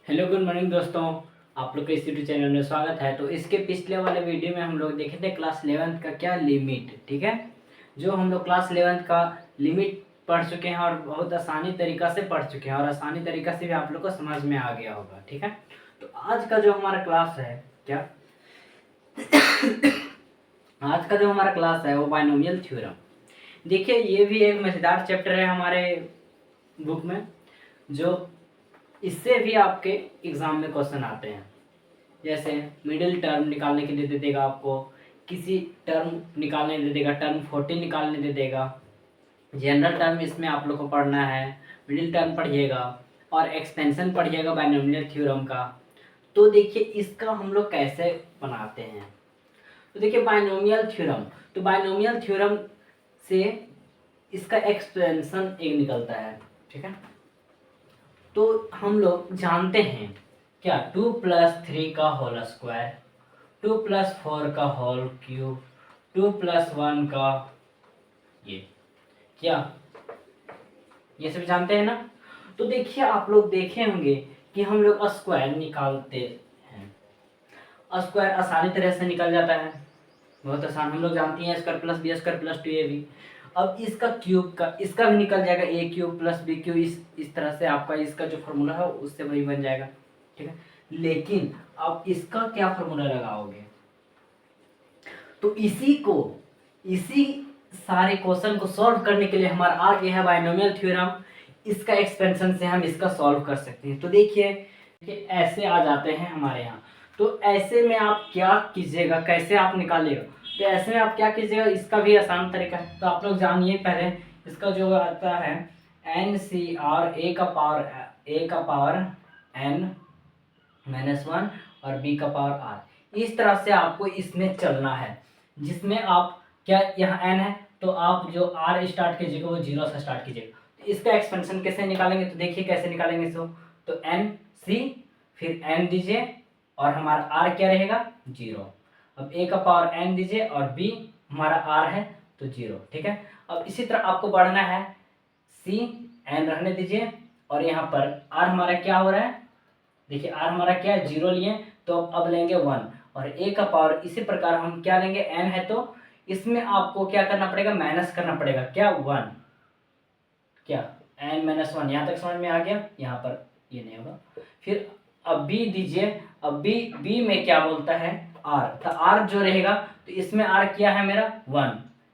Hello good morning दोस्तों। आप लोग के इस यूट्यूब चैनल में स्वागत है। तो इसके पिछले वाले वीडियो में हम लोग देखे थे क्लास 11th का क्या लिमिट, ठीक है। जो हम लोग क्लास 11th का लिमिट पढ़ चुके हैं और बहुत आसानी तरीका से पढ़ चुके हैं और आसानी तरीका से भी आप लोग को समझ में आ गया होगा, ठीक है। तो आज का जो हमारा क्लास है क्या आज का जो हमारा क्लास है वो बाइनोमियल थ्योरम। देखिए ये भी एक मजेदार चैप्टर है हमारे बुक में, जो इससे भी आपके एग्जाम में क्वेश्चन आते हैं। जैसे मिडिल टर्म निकालने के लिए दे देगा आपको, किसी टर्म निकालने दे देगा, टर्म 40 निकालने दे देगा, जनरल टर्म इसमें आप लोग को पढ़ना है, मिडिल टर्म पढ़िएगा और एक्सपेंशन पढ़िएगा बाइनोमियल थ्योरम का। तो देखिए इसका हम लोग कैसे बनाते हैं। तो देखिए बाइनोमियल थ्योरम, तो बाइनोमियल थ्योरम से इसका एक्सपेंशन एक निकलता है, ठीक है। तो हम लोग जानते हैं क्या, 2+3 का होल स्क्वायर, 2+4 का होल क्यूब, 2+1 का ये क्या, ये सब जानते हैं ना। तो देखिए आप लोग देखे होंगे कि हम लोग स्क्वायर निकालते हैं, स्क्वायर आसानी तरह से निकल जाता है, बहुत आसान। हम लोग जानते हैं square plus B square plus 2ab। अब इसका क्यूब का इसका भी निकल जाएगा, A cube plus B cube. इस तरह से आपका इसका जो फार्मूला है उससे वही बन जाएगा, ठीक है। लेकिन अब इसका क्या फार्मूला लगाओगे, तो इसी सारे क्वेश्चन को सॉल्व करने के लिए हमारा आ गया है बाइनोमियल थ्योरम। इसका एक्सपेंशन से हम इसका सॉल्व कर सकते हैं। तो देखिए ऐसे आ जाते हैं हमारे यहाँ। तो ऐसे में आप क्या कीजिएगा, कैसे आप निकालिएगा, तो ऐसे में आप क्या कीजिएगा, इसका भी आसान तरीका है। तो आप लोग जानिए पहले, इसका जो आता है NCR ए का पावर n-1 और b का पावर r। इस तरह से आपको इसमें चलना है, जिसमें आप क्या, यहाँ n है तो आप जो r स्टार्ट कीजिएगा वो 0 से स्टार्ट कीजिएगा। तो इसका एक्सपेंशन कैसे निकालेंगे, तो देखिए कैसे निकालेंगे इसको। तो NC फिर n दीजिए और हमारा r क्या रहेगा 0। अब a का पावर n दीजिए और b हमारा r है तो 0, ठीक है। अब इसी तरह आपको बढ़ना है, c n रहने दीजिए और यहाँ पर r हमारा क्या हो रहा है, देखिए r हमारा क्या है 0 लिए, तो अब लेंगे 1 और a का पावर इसी प्रकार हम क्या लेंगे, n है तो इसमें आपको क्या करना पड़ेगा, माइनस करना पड़ेगा, क्या 1, क्या n-1। यहाँ तक समझ में आ गया, यहाँ पर ये नहीं होगा। फिर अब b दीजिए, अब b में क्या बोलता है r, तो r जो रहेगा तो इसमें r क्या है मेरा 1,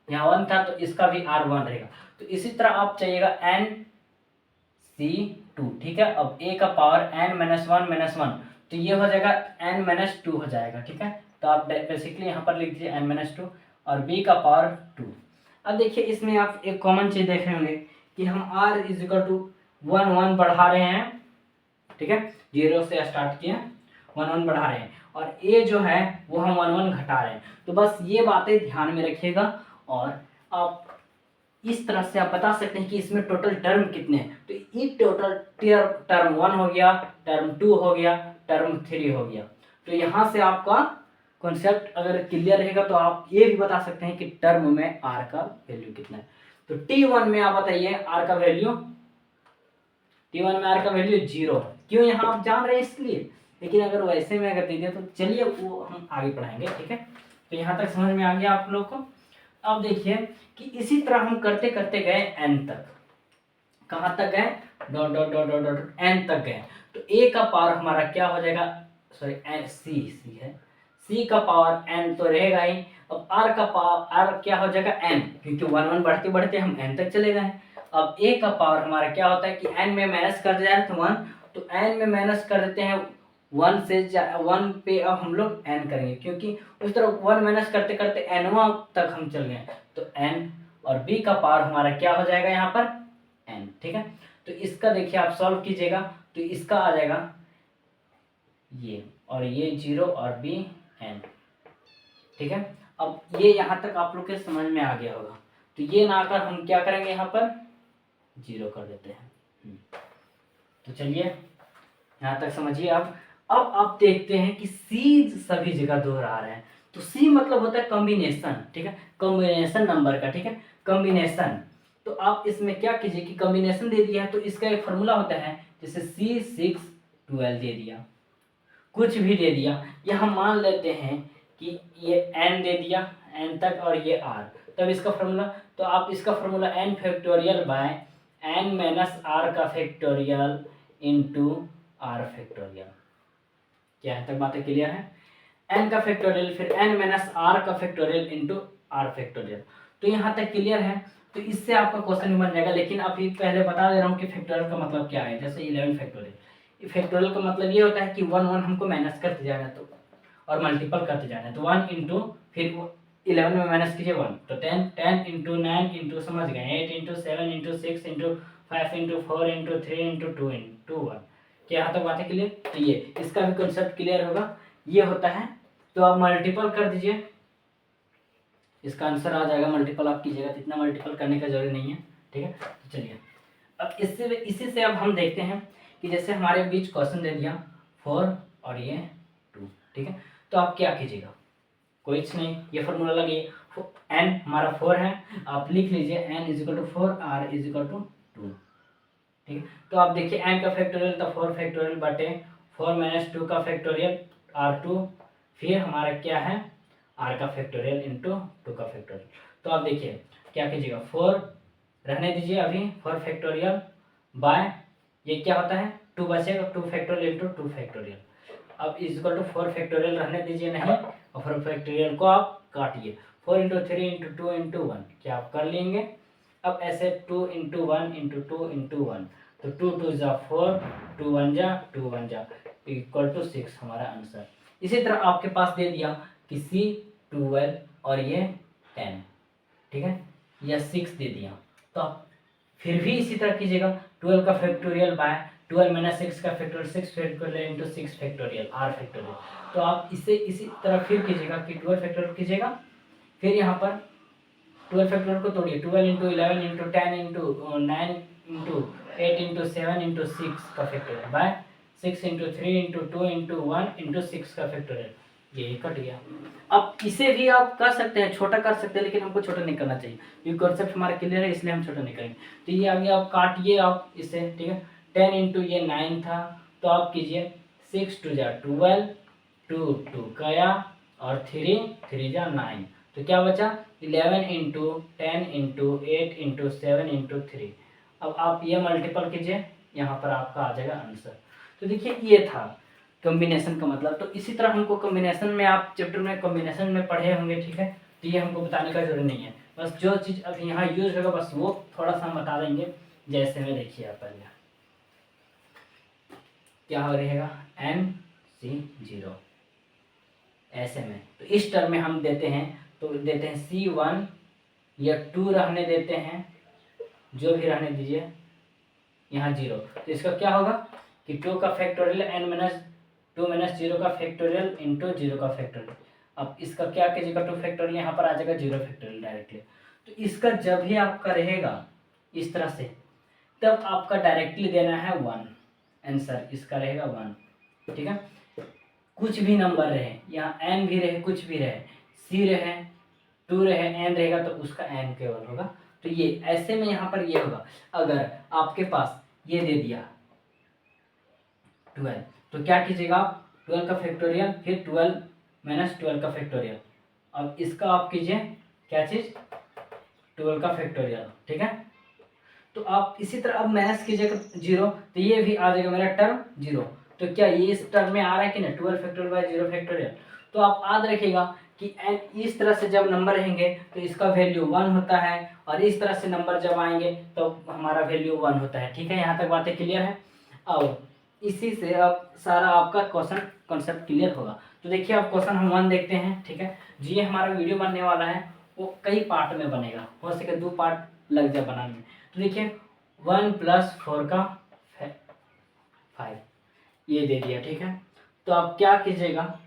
यहाँ 1 था तो इसका भी r 1 रहेगा। तो इसी तरह आप चाहिएगा NC2, ठीक है। अब a का पावर n-1 तो ये हो जाएगा n-2 हो जाएगा, ठीक है। तो आप बेसिकली यहाँ पर लिख दीजिए n-2 और b का पावर 2। अब देखिए इसमें आप एक कॉमन चीज देख रहे होंगे कि हम r इज इक्वल टू 1 बढ़ा रहे हैं, ठीक है। 0 से स्टार्ट किए 1 बढ़ा रहे हैं और a जो है वो हम 1 घटा रहे हैं। तो बस ये बातें ध्यान में रखिएगा और आप इस तरह से आप बता सकते हैं कि इसमें टोटल टर्म कितने हैं। तो ये टोटल टर्म 1 हो गया, टर्म 2 हो गया, टर्म 3 हो गया। तो यहाँ से आपका कॉन्सेप्ट अगर क्लियर रहेगा तो आप ये भी बता सकते हैं कि टर्म में r का वैल्यू कितना है। तो T1 में आप बताइए r का वैल्यू, T1 में r का वैल्यू 0। क्यों, यहाँ आप जान रहे हैं इसलिए। लेकिन अगर वैसे में अगर दे दिया तो चलिए वो हम आगे पढ़ाएंगे, ठीक है। तो यहाँ तक समझ में आ गया आप लोग को। अब देखिए कि इसी तरह हम करते करते गए n तक, कहाँ तक गए, dot dot dot dot dot n तक गए। तो a का पावर हमारा क्या हो जाएगा, सॉरी c है, c का पावर n तो रहेगा ही। अब r का पावर r क्या हो जाएगा n, क्योंकि 1 बढ़ते बढ़ते हम n तक चले गए। अब a का पावर हमारा क्या होता है कि n में माइनस कर दिया तो 1, तो n में माइनस कर देते हैं 1 से 1 पे। अब हम लोग n करेंगे क्योंकि उस तरह 1 माइनस करते करते n तक हम चल गए। तो n और b का पावर हमारा क्या हो जाएगा यहाँ पर n, ठीक है। तो इसका देखिए आप सॉल्व कीजिएगा तो इसका आ जाएगा ये और ये 0 और b n, ठीक है। अब ये यहाँ तक आप लोग के समझ में आ गया होगा। तो ये ना आकर हम क्या करेंगे, यहाँ पर 0 कर देते हैं। तो चलिए यहाँ तक समझिए आप। अब आप देखते हैं कि C सभी जगह दोहरा रहे हैं। तो C मतलब होता है कॉम्बिनेशन, ठीक है, कॉम्बिनेशन नंबर का, ठीक है, कॉम्बिनेशन। तो आप इसमें क्या कीजिए कि कॉम्बिनेशन दे दिया है तो इसका एक फॉर्मूला होता है, जैसे C6 12 दे दिया, कुछ भी दे दिया, या हम मान लेते हैं कि ये n दे दिया n तक और ये r, तब इसका फॉर्मूला, तो आप इसका formula n factorial by n minus r का फैक्टोरियल इंटू r फैक्टोरियल। क्या है, तक बातें क्लियर है? n का फैक्टोरियल फिर n माइनस r का फैक्टोरियल इंटू r फैक्टोरियल। तो यहाँ तक क्लियर है? तो इससे आपका क्वेश्चन बन जाएगा। लेकिन अभी पहले बता दे रहा हूँ कि फैक्टोरियल का मतलब क्या है। जैसे 11 फैक्टोरियल, फैक्टोरियल का मतलब ये होता है कि 1 1 हमको माइनस करते जाना है तो और मल्टीपल करते जाना है। तो 1 इंटू फिर 11 में माइनस कीजिए 1, तो 10 10 इंटू 9 इंटू समझ गए 8 into 7 into 6 into 5 into 4 into 3 into 2 into 1। क्या यहाँ तक बातें क्लियर? तो ये इसका भी कॉन्सेप्ट क्लियर होगा। ये होता है, तो आप मल्टीपल कर दीजिए, इसका आंसर आ जाएगा। मल्टीपल आप कीजिएगा, तो इतना मल्टीपल करने का जरूरी नहीं है, ठीक है। तो चलिए अब इसी से अब हम देखते हैं कि जैसे हमारे बीच क्वेश्चन दे दिया 4 और ये 2, ठीक है। तो आप क्या कीजिएगा, कोई नहीं, ये फॉर्मूला लगे, n हमारा 4 है, आप लिख लीजिए n is equal to 4 r is equal to 2, ठीक है। तो आप देखिए n का फैक्टोरियल तो 4 फैक्टोरियल बटे 4 माइनस 2 का फैक्टोरियल r2, फिर हमारा क्या है r का फैक्टोरियल इंटू 2 का फैक्टोरियल। तो आप देखिए क्या कीजिएगा, 4 रहने दीजिए अभी, 4 फैक्टोरियल बाय ये क्या होता है 2 बचेगा, 2 फैक्टोरियल इंटू 2 फैक्टोरियल। अब इजिकल टू 4 फैक्टोरियल रहने दीजिए नहीं, और 4 फैक्टोरियल को आप काटिए, 4 इंटू 3 इंटू 2 इंटू 1, क्या आप कर लेंगे। अब ऐसे 2 इंटू 1 इंटू 2 इंटू 1, तो 2 2 जा 4, 2 1 जा 2 1 जा इक्वल टू 6 हमारा आंसर। इसी तरह आपके पास दे दिया कि C 12 और ये 10, ठीक है, या 6 दे दिया, तो आप फिर भी इसी तरह कीजिएगा, 12 का फैक्टोरियल बाय 12 माइनस 6 का factorial 6 factorial into 6 factorial r factorial. तो आप इसे इसी तरह फिर कीजिएगा कि 12 फैक्टोरियल कीजिएगा, फिर यहाँ पर 12 फैक्टोरियल को तोड़िए, 12 into 11 into 10 into 9 into 8 into 7 into 6 का factorial by 6 into 3 into 2 into 1 into 6 का फैक्टोरियल, ये कट गया। अब इसे भी आप कर सकते हैं, छोटा कर सकते हैं, लेकिन हमको छोटा नहीं करना चाहिए, ये कॉन्सेप्ट हमारा क्लियर है, इसलिए हम छोटा नहीं करेंगे। तो ये आगे आप काटिए आप इसे, ठीक है। 10 इंटू ये 9 था, तो आप कीजिए 6 2 जा 12, 2 2 गया और 3 3 जा 9, तो क्या बचा 11 इंटू 10 इंटू 8 इंटू 7 इंटू 3। अब आप ये मल्टीपल कीजिए, यहाँ पर आपका आ जाएगा आंसर। तो देखिए ये था कॉम्बिनेशन का मतलब। तो इसी तरह हमको कॉम्बिनेशन में, आप चैप्टर में कॉम्बिनेशन में पढ़े होंगे, ठीक है, तो ये हमको बताने का जरूरी नहीं है, बस जो चीज़ अभी यहाँ यूज होगा बस वो थोड़ा सा हम बता देंगे। जैसे में देखिए आप पहले क्या हो रहेगा NC0 ऐसे में, तो इस टर्म में हम देते हैं, तो देते हैं C1 या 2 रहने देते हैं, जो भी रहने दीजिए यहाँ 0, तो इसका क्या होगा कि 2 का फैक्टोरियल n माइनस 2 माइनस 0 का फैक्टोरियल इंटू 0 का फैक्टोरियल। अब इसका क्या कीजिएगा 2 फैक्टोरियल यहाँ पर आ जाएगा 0 फैक्टोरियल डायरेक्टली। तो इसका जब भी आपका रहेगा इस तरह से, तब आपका डायरेक्टली देना है 1, आंसर इसका रहेगा 1, ठीक है। कुछ भी नंबर रहे, यहाँ n भी रहे, कुछ भी रहे, C रहे, 2 रहे, n रहेगा, तो उसका n केवल होगा। तो ये ऐसे में यहाँ पर ये होगा, अगर आपके पास ये दे दिया 12, तो क्या कीजिएगा आप 12 का फैक्टोरियल फिर 12 माइनस 12 का फैक्टोरियल। अब इसका आप कीजिए क्या चीज़ 12 का फैक्टोरियल, ठीक है। तो आप इसी तरह अब माइनस कीजिएगा 0, तो ये भी आ जाएगा मेरा टर्म 0। तो क्या ये इस टर्म में आ रहा है कि नहीं 12 फैक्टोरियल बाय 0 फैक्टोरियल। तो आप याद रखिएगा कि इस तरह से जब नंबर रहेंगे तो इसका वैल्यू 1 होता है, और इस तरह से नंबर जब आएंगे तो हमारा वैल्यू 1 होता है, ठीक है। यहाँ तक बातें क्लियर है। अब इसी से अब सारा आपका क्वेश्चन कॉन्सेप्ट क्लियर होगा। तो देखिए अब क्वेश्चन हम 1 देखते हैं, ठीक है जी। ये हमारा वीडियो बनने वाला है, वो कई पार्ट में बनेगा, हो सके 2 पार्ट लग जाए बनाने में। तो देखिए 1 + 4 का 5 ये दे दिया, ठीक है। तो आप क्या कीजिएगा,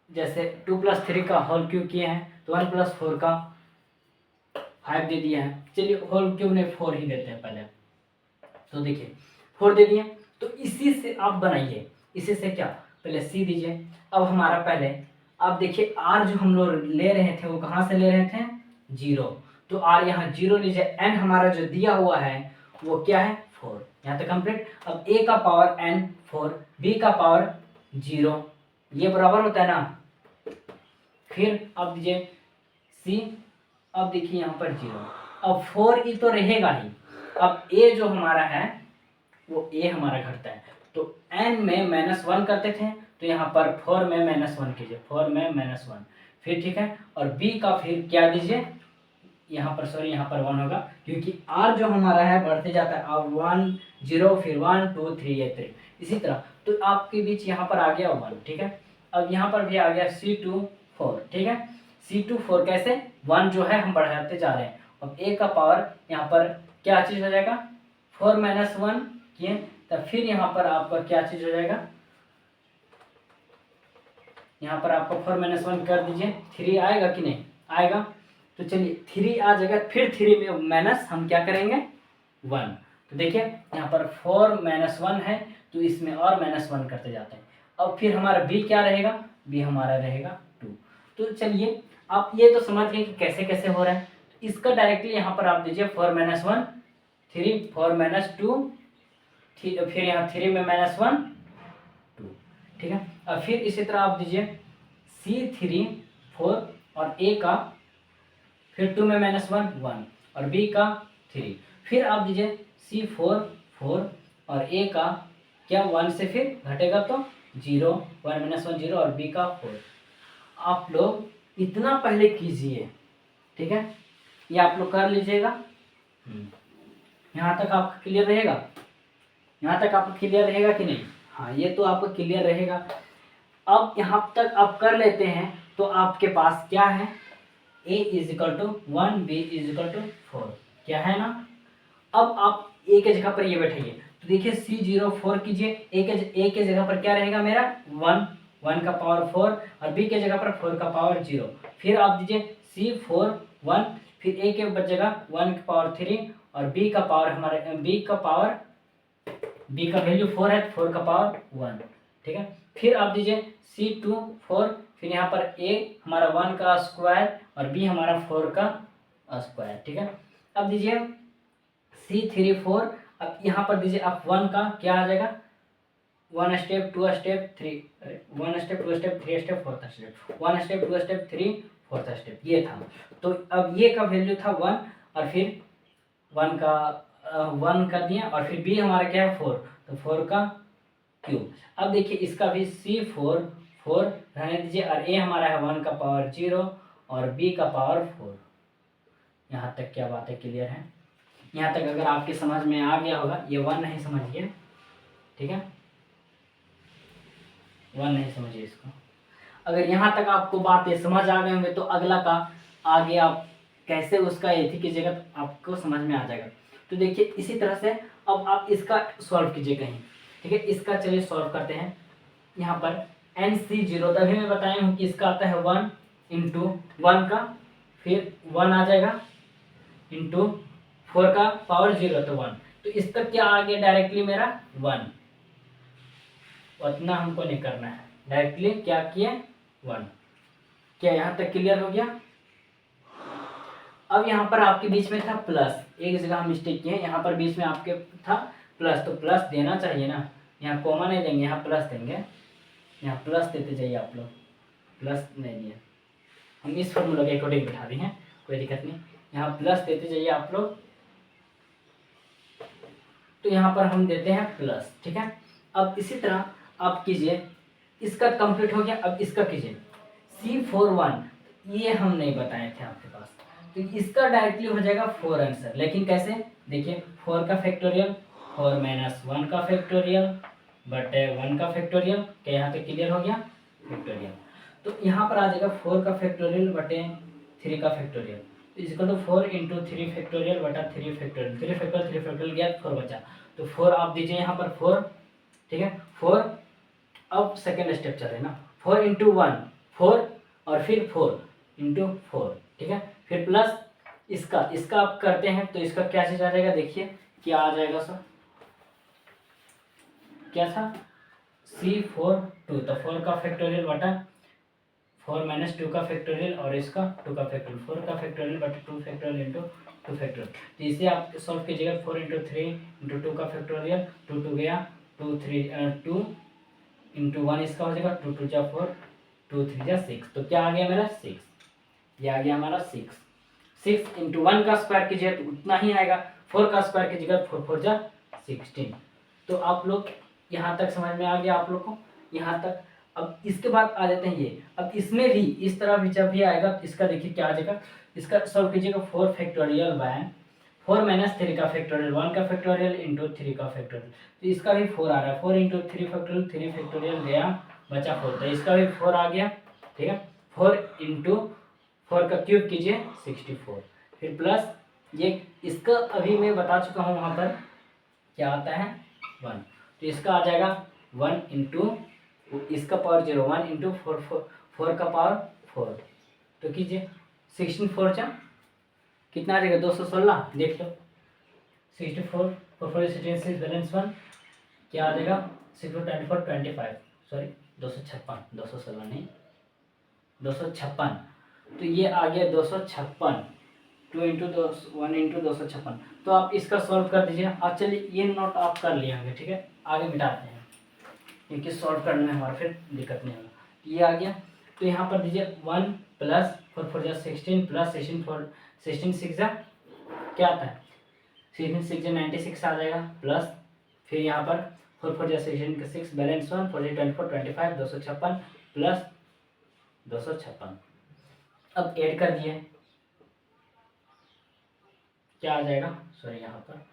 जैसे 2 + 3 का होल क्यूब किए हैं, तो 1 + 4 का 5 दे दिया है। चलिए होल क्यूब ने 4 ही देते हैं पहले। तो देखिए 4 दे दिए, तो इसी से आप बनाइए, इसी से क्या पहले C दीजिए। अब हमारा पहले आप देखिए R जो हम लोग ले रहे थे वो कहाँ से ले रहे थे 0, तो R यहाँ 0 लीजिए। n हमारा जो दिया हुआ है वो क्या है 4, यहाँ तक कंप्लीट। अब A का पावर n 4, b का पावर 0, ये बराबर होता है ना। फिर अब दीजिए c, अब देखिए यहाँ पर 0, अब 4e तो रहेगा ही। अब a जो हमारा है वो a हमारा घटता है, तो n में -1 करते थे, तो यहाँ पर 4 में -1 कीजिए, 4 में -1, फिर ठीक है। और b का फिर क्या दीजिए, यहाँ पर सॉरी यहाँ पर 1 होगा, क्योंकि r जो हमारा है बढ़ते जाता है। अब 1 0 फिर 1 2 3 ये 3 इसी तरह, तो आपके बीच यहाँ पर आ गया 1, ठीक है। अब यहाँ पर भी आ गया C2 4, ठीक है। C2 4 कैसे, 1 जो है हम बढ़ाते जा रहे हैं। अब a का पावर यहाँ पर क्या चीज़ हो जाएगा, 4 - 1 किए, तब फिर यहाँ पर आपका क्या चीज़ हो जाएगा, यहाँ पर आपको 4 - 1 कर दीजिए, 3 आएगा कि नहीं आएगा। तो चलिए 3 आ जाएगा, फिर 3 में माइनस हम क्या करेंगे 1। तो देखिए यहाँ पर 4 - 1 है, तो इसमें और -1 करते जाते हैं। अब फिर हमारा b क्या रहेगा, b हमारा रहेगा 2। तो चलिए आप ये तो समझ गए कि कैसे कैसे हो रहा है। तो इसका डायरेक्टली यहाँ पर आप दीजिए 4 - 1 3, 4 - 2, फिर यहाँ 3 में -1 2, ठीक है। अब फिर इसी तरह आप दीजिए C3 4 और a का फिर 2 में -1 1 और b का 3, फिर आप दीजिए C4 4 और a का क्या 1 से फिर घटेगा तो 0, 1 - 1 0 और b का 4। आप लोग इतना पहले कीजिए, ठीक है, ये आप लोग कर लीजिएगा। यहाँ तक आपका क्लियर रहेगा, यहाँ तक आपका क्लियर रहेगा कि नहीं। हाँ ये तो आपको क्लियर रहेगा। अब यहाँ तक आप कर लेते हैं तो आपके पास क्या है, a = 1 b = 4, क्या है ना। अब आप a के जगह पर ये बैठाइए, तो देखिए C04 कीजिए, a के जगह पर क्या रहेगा मेरा 1, 1 का पावर 4 और b के जगह पर 4 का पावर 0। फिर आप दीजिए C4 1, फिर a के जगह 1 का पावर 3 और b का पावर हमारे b का वैल्यू 4 है, 4 का पावर 1, ठीक है। फिर आप दीजिए C2 4, फिर यहाँ पर a हमारा 1 का स्क्वायर और b हमारा 4 का स्क्वायर, ठीक है। अब दीजिए C3 4, अब यहाँ पर दीजिए आप 1 का क्या आ जाएगा, 1 step 2 step 3, 1 step 2 step 3 step 4 step, 1 step 2 step 3 4 step, ये था। तो अब ये का वैल्यू था 1 और फिर 1 का 1 कर दिया और फिर b हमारा क्या है 4, तो 4 का क्यूब। अब देखिए इसका भी C4 4 रहने दीजिए और a हमारा है 1 का पावर 0 और b का पावर 4। यहाँ तक क्या बातें क्लियर है, यहाँ तक अगर आपके समझ में आ गया होगा, ये 1 नहीं समझिए, ठीक है, 1 नहीं समझिए इसको। अगर यहाँ तक आपको बातें समझ आ गए होंगे तो अगला का आगे आप कैसे उसका एथी कीजिएगा तो आपको समझ में आ जाएगा। तो देखिए इसी तरह से अब आप इसका सॉल्व कीजिए कहीं, ठीक है। इसका चलिए सॉल्व करते हैं। यहाँ पर NC0 तभी मैं बताया हूँ कि इसका आता है 1 × 1 का फिर 1 आ जाएगा इंटू 4 का पावर 0 तो 1, तो इसका क्या आ गया डायरेक्टली मेरा 1, उतना हमको नहीं करना है, डायरेक्टली क्या किए 1। क्या यहाँ तक क्लियर हो गया। अब यहाँ पर आपके बीच में था प्लस, एक जगह हम मिस्टेक किए, यहाँ पर बीच में आपके था प्लस, तो प्लस देना चाहिए ना, यहाँ कॉमा नहीं देंगे, यहाँ प्लस देंगे, यहाँ प्लस देते जाइए आप लोग, प्लस नहीं दिया, हम इस फॉर्मूला के अकॉर्डिंग बिठा दी हैं, कोई दिक्कत नहीं, यहाँ प्लस देते जाइए आप लोग। तो यहाँ पर हम देते हैं प्लस, ठीक है। अब इसी तरह आप कीजिए, इसका कंप्लीट हो गया, अब इसका कीजिए C41, ये हम नहीं बताए थे आपके पास, तो इसका डायरेक्टली हो जाएगा 4 आंसर, लेकिन कैसे देखिए 4 का फैक्टोरियल 4 - 1 का फैक्टोरियल बटे 1 का फैक्टोरियल, क्या यहाँ पे क्लियर हो गया फैक्टोरियल। तो यहाँ पर आ जाएगा 4 का फैक्टोरियल बटे 3 का फैक्टोरियल इक्वल टू 4 × 3 फैक्टोरियल बटा 3 फैक्टोरियल, 3 फैक्टोरियल गया 4 बचा, तो 4 आप दीजिए यहाँ पर 4, ठीक है 4। अब सेकेंड स्टेप चले ना, 4 × 1 4 और फिर 4 × 4, ठीक है, फिर प्लस इसका आप करते हैं तो इसका क्या चीज आ जाएगा, देखिए क्या आ जाएगा सर, क्या था C4 2, तो 4 का फैक्टोरियल बटा 4 - 2 का फैक्टोरियल और इसका 2 का फैक्टोरियल, 4 का फैक्टोरियल बटा 2 फैक्टोरियल इंटू 2 फैक्टोरियल। तो इसे आप सॉल्व कीजिएगा, 4 × 3 × 2 का फैक्टोरियल, 2 2 गया 2 इंटू 1 इसका हो जाएगा 2 2 जा 4, 2 3 जा 6। तो क्या आ गया मेरा 6, ये आ गया हमारा 6। 6 इंटू 1 का स्क्वायर कीजिए तो उतना ही आएगा, 4 का स्क्वायर कीजिएगा 4 4 जा 16। तो आप लोग यहाँ तक समझ में आ गया आप लोग को, यहाँ तक। अब इसके बाद आ जाते हैं ये, अब इसमें भी इस तरह भी जब भी आएगा तो इसका देखिए क्या आ जाएगा, इसका सॉल्व कीजिएगा 4 फैक्टोरियल बाय 4 माइनस 3 का फैक्टोरियल, 1 का फैक्टोरियल इंटू 3 का फैक्टोरियल। तो इसका भी 4 आ रहा है, 4 इंटू 3 फैक्टोरियल, 3 फैक्टोरियल गया बचा 4, तो इसका भी 4 आ गया। ठीक है, 4 इंटू 4 का क्यूब कीजिए 64, फिर प्लस ये इसका अभी मैं बता चुका हूँ वहाँ पर क्या आता है 1, तो इसका आ जाएगा 1 इंटू इसका पावर 0, 1 इंटू 4 का पावर 4। तो कीजिए 16 4 जा कितना आ जाएगा 216, देख लो 64 4 4 16 बैलेंस 1 क्या आ जाएगा 6 24 25, सॉरी 256, 216 नहीं 256। तो ये आ गया 256, 2 इंटू 1 इंटू 256। तो आप इसका सॉल्व कर दीजिए। अब चलिए ये नोट आप कर लिए होंगे, ठीक है, आगे मिटाते हैं क्योंकि सॉल्व करने में हमारा फिर दिक्कत नहीं होगा। ये आ गया, तो यहाँ पर दीजिए 1 प्लस 4 4 जा 16 प्लस 16 6 जा क्या आता है 16 6 जा 96 आ जाएगा, प्लस फिर यहाँ पर 4 4 जा 16 का 6 बैलेंस 1 4 24 25 256 प्लस 256। अब ऐड कर दिए क्या आ जाएगा, सॉरी यहाँ पर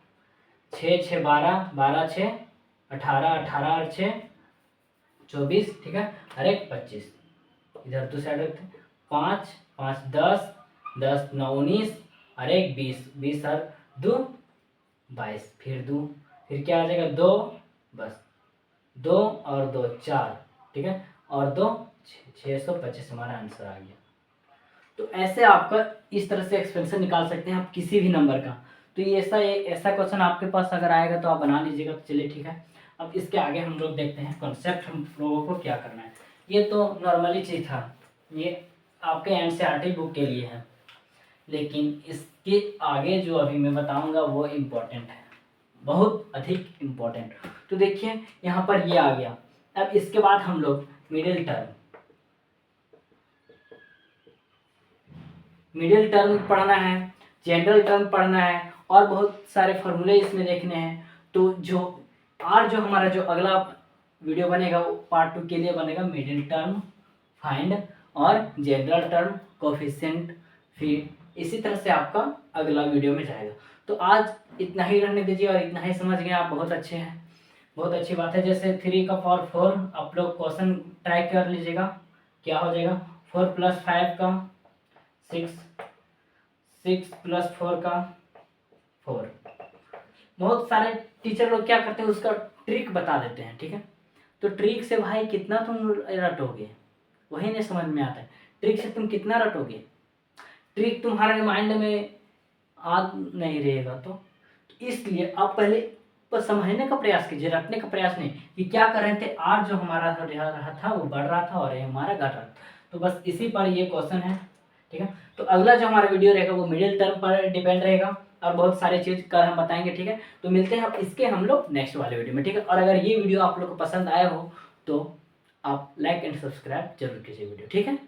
6 6 12 12 6 18 18 और 6 24, ठीक है, और एक 25 इधर दो साइड रखते हैं, 5 5 10 10 9 19 और एक 20 20 और 2 22, फिर 2 फिर क्या आ जाएगा 2, बस 2 और 2 4, ठीक है, और 2 625 हमारा आंसर आ गया। तो ऐसे आपका इस तरह से एक्सपेंशन निकाल सकते हैं आप किसी भी नंबर का। तो ये ऐसा क्वेश्चन आपके पास अगर आएगा तो आप बना लीजिएगा। तो चलिए ठीक है, अब इसके आगे हम लोग देखते हैं कॉन्सेप्ट हम लोगों को क्या करना है। ये तो नॉर्मली चीज़ था, ये आपके एनसीईआरटी बुक के लिए है, लेकिन इसके आगे जो अभी मैं बताऊंगा वो इम्पोर्टेंट है, बहुत अधिक इम्पोर्टेंट। तो देखिए यहाँ पर ये आ गया। अब इसके बाद हम लोग मिडिल टर्म पढ़ना है, जनरल टर्म पढ़ना है और बहुत सारे फॉर्मूले इसमें देखने हैं। तो जो हमारा जो अगला वीडियो बनेगा वो पार्ट 2 के लिए बनेगा मिडिल टर्म फाइंड और जनरल टर्म कोफिशिएंट, फिर इसी तरह से आपका अगला वीडियो में जाएगा। तो आज इतना ही रहने दीजिए और इतना ही समझ गए आप, बहुत अच्छे हैं, बहुत अच्छी बात है। जैसे 3 का पावर 4 आप लोग क्वेश्चन ट्राई कर लीजिएगा, क्या हो जाएगा 4 + 5 का 6 6 + 4 का 4। बहुत सारे टीचर लोग क्या करते हैं उसका ट्रिक बता देते हैं, ठीक है, तो ट्रिक से भाई कितना तुम रटोगे वही नहीं समझ में आता है। ट्रिक से तुम कितना रटोगे, ट्रिक तुम्हारे माइंड में आ नहीं रहेगा। तो इसलिए आप पहले बस समझने का प्रयास कीजिए, रटने का प्रयास नहीं कि क्या कर रहे थे। आर जो हमारा रहा था वो बढ़ रहा था और ये हमारा घट रहा था, तो बस इसी पर ये क्वेश्चन है, ठीक है। तो अगला जो हमारा वीडियो रहेगा वो मिडिल टर्म पर डिपेंड रहेगा और बहुत सारे चीज़ कर हम बताएंगे, ठीक है। तो मिलते हैं अब इसके हम लोग नेक्स्ट वाले वीडियो में, ठीक है। और अगर ये वीडियो आप लोग को पसंद आया हो तो आप लाइक एंड सब्सक्राइब जरूर कीजिए वीडियो, ठीक है।